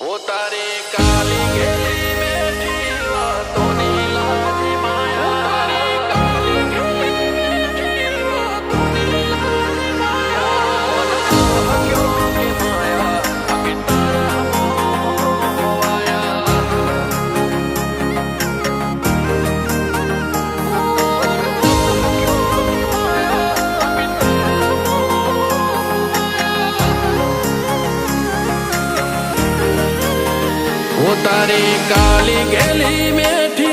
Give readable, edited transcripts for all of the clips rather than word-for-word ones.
वो तारी काली गेली बैठी तो नीला जी माया तारी काली गेली बैठी तो नीला जी माया क्यों के माया अभी तारा मोह आया वो तारी काली गेली मेठी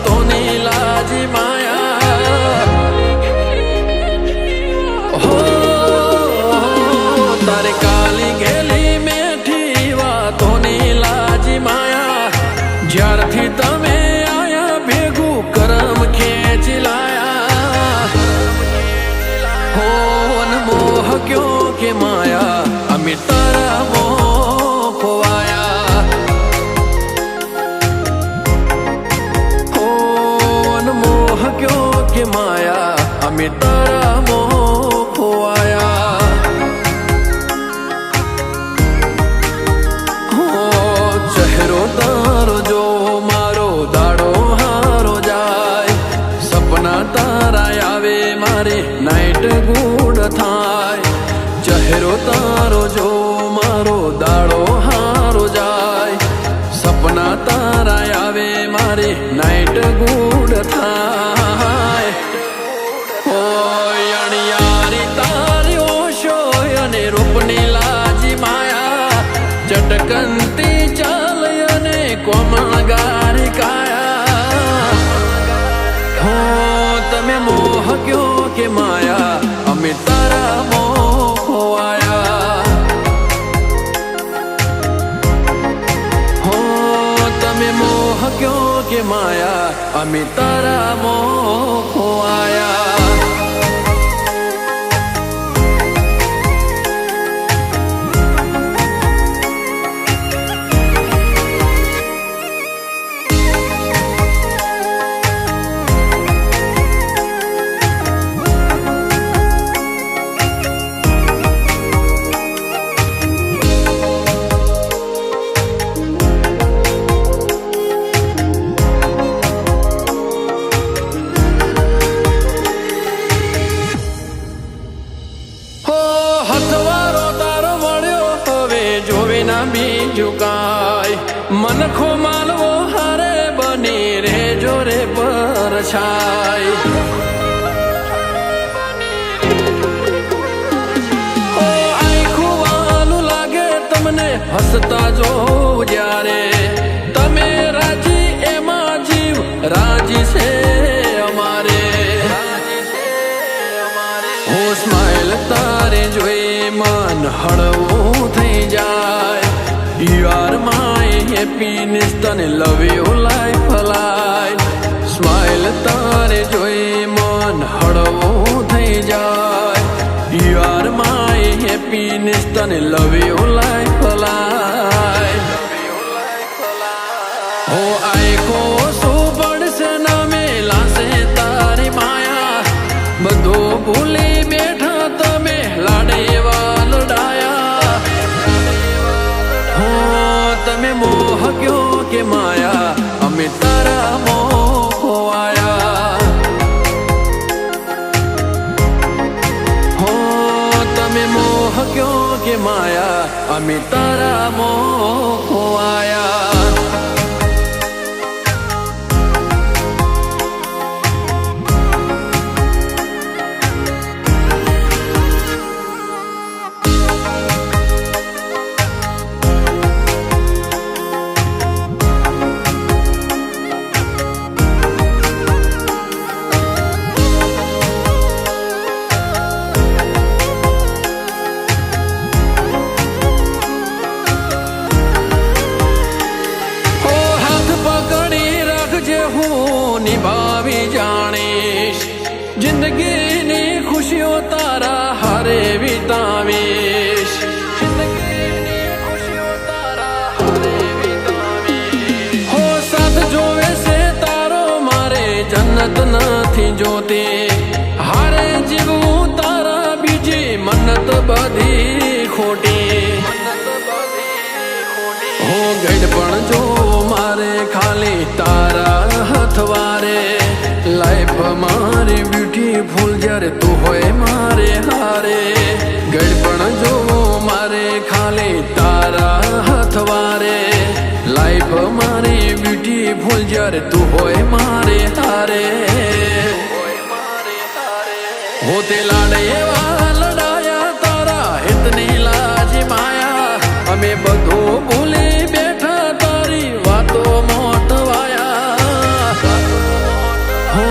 तो नीला जी माया हो तारी काली गेली मेठी तो नीला जी माया ज्यारथी तमे आया भेगू करम खेंची लाया हो अनमोह क्यों के माया अमी तारा मोह खोवाया क्यों के माया हमें तारा मोह खोवाया हो चेहरो तारो जो मारो दाड़ो हारो जाए सपना तारा आवे मारे नाइट गुड थाय चेहरो तारो जो मारो दाड़ो हारो जाए सपना तारा आवे मारे नाइट गुड थाय चटकंती चालयने कोमलगारी काया हो तमे मोह क्यों के माया अमे तारा मोह खोवाया हो तमे मोह क्यों के माया अमे तारा मोह खोवाया झुकाय मनखो मालवो हारे बनी रे जोरे पर छाय ओ आँखों वालू लागे तमने हसता जो जारे तमे राजी एमा जीव राजी से हमारे हो स्माइल तारे जोई मन हड़वो थई जाय You are my happiness, tane love you life alive. Smile tare joy man hadavo thai jay. You are my happiness, tane love you life alive. हो आए को सो बड़ से ना मेला से तारी माया बदो भूली बैठा तमे लाडे वाल डाया तमे मोह क्यों के माया हमें तारा मोह खोवाया हो तमे मोह क्यों के माया हमें तारा मोह खोवाया निभावी जानीश जिंदगी नी खुशियों तारा हारे वितावीश जिंदगी नी खुशियों तारा हारे वितावीश हो साथ जोवे से तारो मारे जन्नत नथी जोते हारे जीवू तारा बीजी मन्नत बधी खोटी હો ગડપણ જો મારે ખાલી તારા હથવારે લાઈફ મારી બ્યુટીફુલ જ્યારે તું હોય મારે હારે ગડપણ જો મારે ખાલી તારા હથવારે લાઈફ મારી બ્યુટીફુલ જ્યારે તું હોય મારે હારે હોતે લાડ એવા લડાયા તારા હિતની લાજ માયા અમે બધું ભૂલી બેઠા તારી વાતો મોટવાયા હો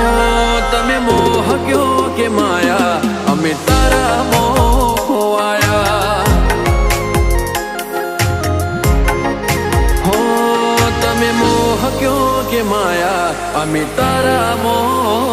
તમે મોહ કયો કે માયા અમે તારા મોહ ખોવાયા હો તમે મોહ કયો કે માયા અમે તારા મોહ